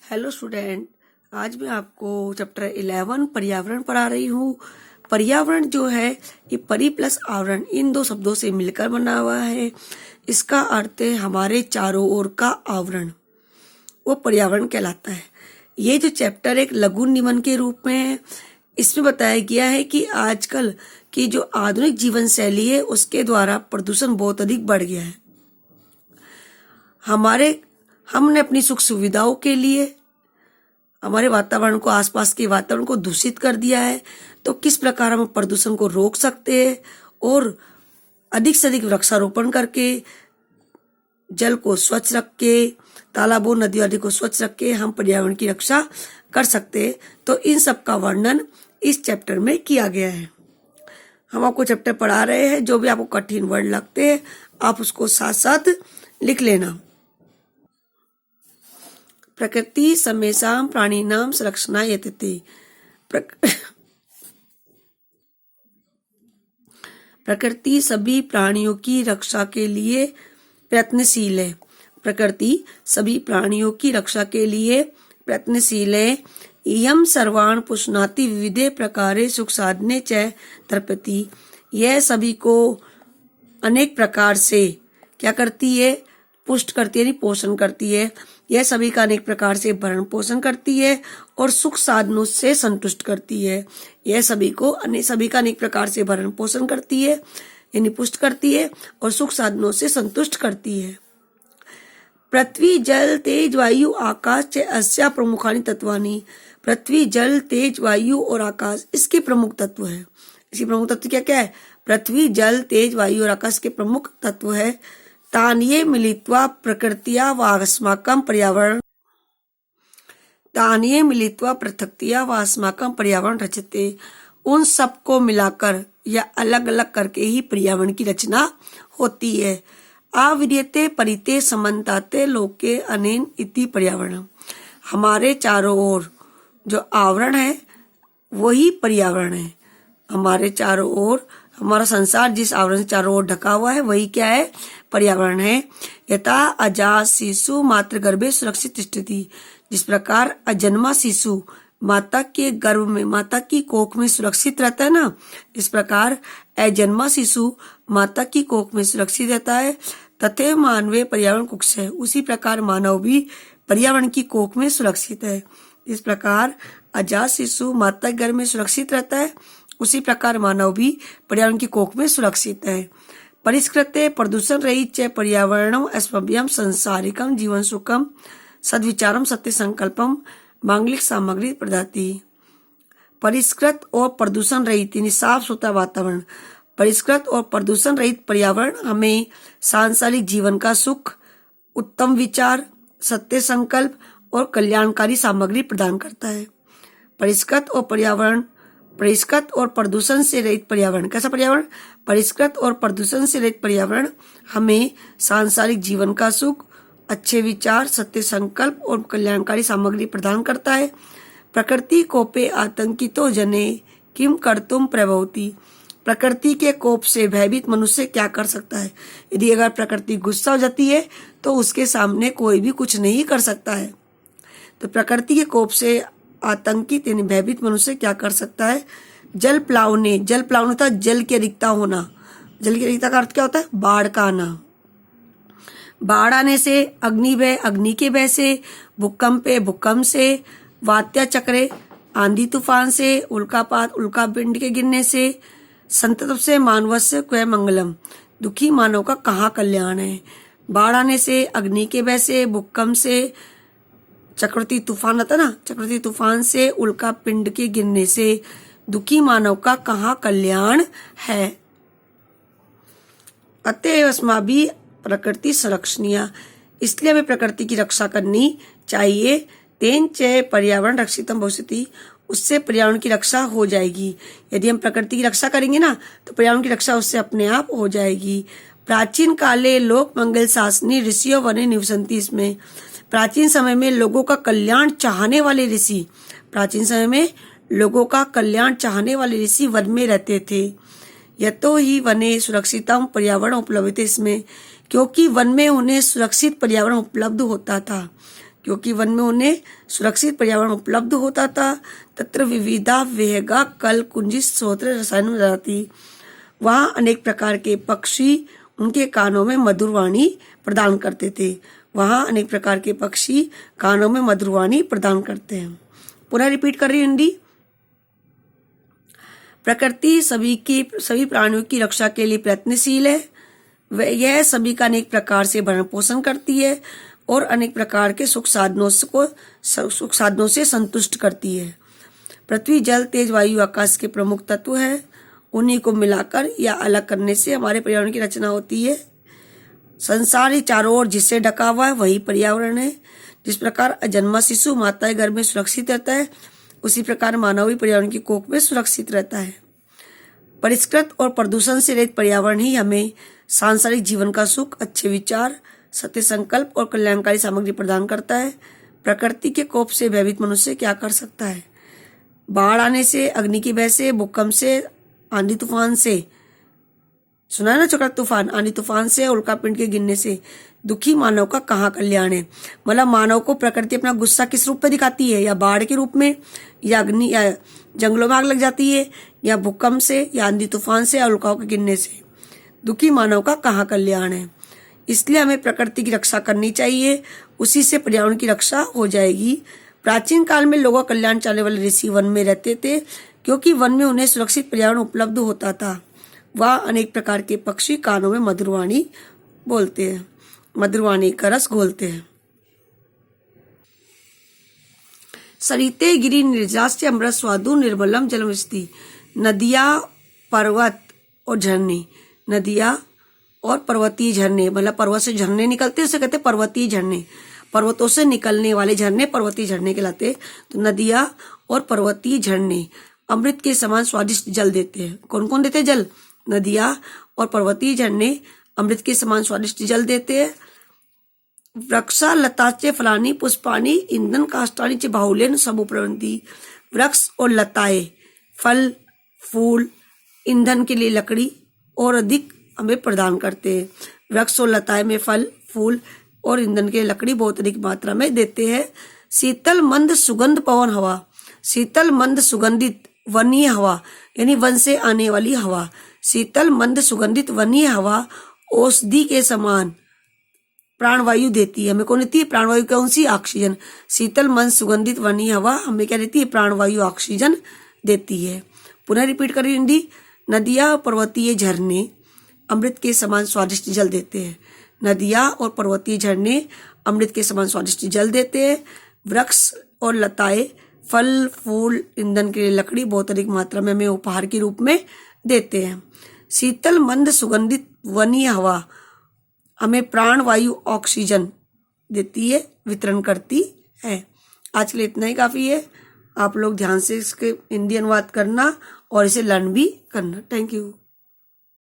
Hello student, आज मैं आपको चैप्टर 11 पर्यावरण पढ़ा रही हूँ। पर्यावरण जो है ये परि प्लस आवरण इन दो शब्दों से मिलकर बना हुआ है। इसका अर्थ है हमारे चारों ओर का आवरण, वो पर्यावरण कहलाता है। ये जो चैप्टर एक लघु निबंध के रूप में है। इसमें बताया गया है कि आजकल की जो आधुनिक जीवन शैली है उसके द्वारा प्रदूषण बहुत अधिक बढ़ गया है। हमने अपनी सुख सुविधाओं के लिए हमारे वातावरण को, आसपास के वातावरण को दूषित कर दिया है। तो किस प्रकार हम प्रदूषण को रोक सकते हैं और अधिक से अधिक वृक्षारोपण करके, जल को स्वच्छ रख के, तालाबों नदियों आदि को स्वच्छ रख के हम पर्यावरण की रक्षा कर सकते हैं। तो इन सब का वर्णन इस चैप्टर में किया गया है। हम आपको चैप्टर पढ़ा रहे हैं, जो भी आपको कठिन वर्ड लगते हैं आप उसको साथ साथ लिख लेना। प्रकृति समेषां प्राणिनां संरक्षणाय यतते। प्रकृति सभी प्राणियों की रक्षा के लिए प्रयत्नशील है। प्रकृति सभी प्राणियों की रक्षा के लिए प्रयत्नशील है। इयं सर्वान् पुष्णाति विविधे प्रकारे सुख साधने च तर्पति। यह सभी को अनेक प्रकार से क्या करती है? पुष्ट करती है, यानी पोषण करती है। यह सभी का अनेक प्रकार से भरण पोषण करती है और सुख साधनों से संतुष्ट करती है। यह सभी का अनेक प्रकार से भरण पोषण करती है, यानी पुष्ट करती है और सुख साधनों से संतुष्ट करती है। पृथ्वी जल तेज वायु आकाश च अस्या प्रमुखानि तत्वानि। पृथ्वी जल तेज वायु और आकाश इसके प्रमुख तत्व है। इसके प्रमुख तत्व क्या क्या है? पृथ्वी जल तेज वायु और आकाश के प्रमुख तत्व है। तान्ये मिलित्वा प्रकृत्या वास्माकं पर्यावरण, तान्ये मिलित्वा पृथक्त्या वास्माकं पर्यावरण रचते। उन सबको मिलाकर या अलग अलग करके ही पर्यावरण की रचना होती है। आविर्यते परिते समन्ताते लोके अनेन इति पर्यावरण। हमारे चारों ओर जो आवरण है वही पर्यावरण है। हमारे चारों ओर हमारा संसार जिस आवरण से चारों ओर ढका हुआ है वही क्या है? पर्यावरण है। यथा अजात शिशु मातृ गर्भे सुरक्षित तिष्ठति। जिस प्रकार अजन्मा शिशु माता के गर्भ में, माता की कोख में सुरक्षित रहता है ना, इस प्रकार अजन्मा शिशु माता की कोख में सुरक्षित रहता है। तथे मानवे पर्यावरण कुक्ष है। उसी प्रकार मानव भी पर्यावरण की कोख में सुरक्षित है। इस प्रकार अजात शिशु माता के गर्भ में सुरक्षित रहता है, उसी प्रकार मानव भी पर्यावरण की कोख में सुरक्षित है। परिष्कृते प्रदूषण रहित च पर्यावरणम अस्मभ्यम संसारिकम जीवन सुखम सद्विचारम सत्य संकल्पम मांगलिक सामग्री प्रदाति। परिष्कृत और प्रदूषण रहित यानी साफ सुथरा वातावरण, परिष्कृत और प्रदूषण रहित पर्यावरण हमें सांसारिक जीवन का सुख, उत्तम विचार, सत्य संकल्प और कल्याणकारी सामग्री प्रदान करता है। परिष्कृत और प्रदूषण से रहित पर्यावरण, कैसा पर्यावरण? परिष्कृत और प्रदूषण से रहित पर्यावरण हमें सांसारिक जीवन का सुख, अच्छे विचार, सत्य संकल्प और कल्याणकारी सामग्री प्रदान करता है। प्रकृति कोपे आतंकितो जने किम कर्तुम प्रभवति। प्रकृति के कोप से भयभीत मनुष्य क्या कर सकता है? यदि अगर प्रकृति गुस्सा हो जाती है तो उसके सामने कोई भी कुछ नहीं कर सकता है। तो प्रकृति के कोप से आतंकित यानी भयभीत मनुष्य क्या कर सकता है? जल प्लावने होता है जल की अधिकता होना। जल की अधिकता का अर्थ क्या होता है? बाढ़ का आना। बाढ़ आने से, अग्नि के भय से, भूकंप से, वात्या चक्रे आंधी तूफान से, उल्कापात उल्कापिंड के गिरने से, संतत से मानवस्य क्व मंगलम। दुखी मानव का कहाँ कल्याण है? बाढ़ आने से, अग्नि के भय से, भूकंप से, चक्रवाती तूफान आता ना, चक्रवाती तूफान से, उल्का पिंड के गिरने से दुखी मानव का कहाँ कल्याण है? अतएव अस्माभिः प्रकृति संरक्षणीय। इसलिए हमें प्रकृति की रक्षा करनी चाहिए। तेन च पर्यावरण रक्षितम भविष्यति। उससे पर्यावरण की रक्षा हो जाएगी। यदि हम प्रकृति की रक्षा करेंगे ना तो पर्यावरण की रक्षा उससे अपने आप हो जाएगी। प्राचीन काले लोक मंगल शासनी ऋषियों वने निवसन्ति। इसमें प्राचीन समय में लोगों का कल्याण चाहने वाले ऋषि, प्राचीन समय में लोगों का कल्याण चाहने वाले ऋषि वन में रहते थे। यतो ही वने सुरक्षितम पर्यावरण उपलब्ध थे। इसमें क्योंकि वन में उन्हें सुरक्षित पर्यावरण उपलब्ध होता था। क्योंकि वन में उन्हें सुरक्षित पर्यावरण उपलब्ध होता था। तत्र विविधा वेगा कल कुंजी स्रोत्र रसायन जाती। वहाँ अनेक प्रकार के पक्षी उनके कानों में मधुर वाणी प्रदान करते थे। वहाँ अनेक प्रकार के पक्षी कानों में मधुर वाणी प्रदान करते हैं। पुनः रिपीट कर रही हिंदी। प्रकृति सभी प्राणियों की रक्षा के लिए प्रयत्नशील है। यह सभी का अनेक प्रकार से भरण पोषण करती है और अनेक प्रकार के सुख साधनों से संतुष्ट करती है। पृथ्वी, जल, तेज, वायु, आकाश के प्रमुख तत्व है। उन्हीं को मिलाकर या अलग करने से हमारे पर्यावरण की रचना होती है। संसार ही चारों ओर जिससे ढका हुआ है वही पर्यावरण है। जिस प्रकार अजन्मा शिशु माता के गर्भ में सुरक्षित रहता है, उसी प्रकार मानव भी पर्यावरण की कोख में सुरक्षित रहता है। परिष्कृत और प्रदूषण से रहित पर्यावरण ही हमें सांसारिक जीवन का सुख, अच्छे विचार, सत्य संकल्प और कल्याणकारी सामग्री प्रदान करता है। प्रकृति के कोप से भयभीत मनुष्य क्या कर सकता है? बाढ़ आने से, अग्नि की भय से, भूकंप से, आंधी तूफान से, सुना है ना चक्रवात तूफान, आंधी तूफान से, उल्कापिंड के गिरने से दुखी मानव का कहाँ कल्याण है? मतलब मानव को प्रकृति अपना गुस्सा किस रूप में दिखाती है? या बाढ़ के रूप में, या अग्नि, या जंगलों में आग लग जाती है, या भूकंप से, या आंधी तूफान से, या उल्काओं के गिरने से। दुखी मानव का कहाँ कल्याण है? इसलिए हमें प्रकृति की रक्षा करनी चाहिए, उसी से पर्यावरण की रक्षा हो जाएगी। प्राचीन काल में लोगों का कल्याण चाहने वाले ऋषि वन में रहते थे, क्योंकि वन में उन्हें सुरक्षित पर्यावरण उपलब्ध होता था। वह अनेक प्रकार के पक्षी कानों में मधुरवाणी बोलते हैं, मधुरवाणी का रस घोलते हैं। सरिते गिरि निर्जास्य अमृत स्वादु निर्मलम जलम विशति। नदियाँ, पर्वत और झरने, नदियाँ और पर्वतीय झरने, मतलब पर्वत से झरने निकलते हैं, उसे कहते हैं पर्वतीय झरने। पर्वतों से निकलने वाले झरने पर्वतीय झरने कहलाते। तो नदियाँ और पर्वतीय झरने अमृत के समान स्वादिष्ट जल देते हैं। कौन कौन देते हैं जल? नदियाँ और पर्वतीय झरने अमृत के समान स्वादिष्ट जल देते हैं। वृक्षा लताचे फलानी पुष्पानी ईंधन काष्ठानी च बाहुल्येन समुपरवन्ति। वृक्ष और लताएं फल, फूल, ईंधन के लिए लकड़ी और अधिक हमें प्रदान करते हैं। वृक्ष और लताएं में फल, फूल और ईंधन के लकड़ी बहुत अधिक मात्रा में देते हैं। शीतल मंद सुगंध पवन हवा, शीतल मंद सुगंधित वनीय हवा, यानी वन से आने वाली हवा। शीतल मंद सुगंधित वनीय हवा औषधि के समान प्राणवायु देती है। हमें कौन देती है? प्राणवायु कौन सी? ऑक्सीजन। शीतल मंद सुगंधित वनीय हवा हमें क्या देती है? प्राणवायु, ऑक्सीजन देती है। पुनः रिपीट करिए हिंदी। नदियाँ और पर्वतीय झरने अमृत के समान स्वादिष्ट जल देते हैं। नदियाँ और पर्वतीय झरने अमृत के समान स्वादिष्ट जल देते हैं। वृक्ष और लताएं फल, फूल, ईंधन के लिए लकड़ी बहुत अधिक मात्रा में हमें उपहार के रूप में देते हैं। शीतल मंद सुगंधित वनीय हवा हमें प्राणवायु, ऑक्सीजन देती है, वितरण करती है। आज के लिए इतना ही काफ़ी है। आप लोग ध्यान से इसके हिंदी अनुवाद करना और इसे लर्न भी करना। Thank you.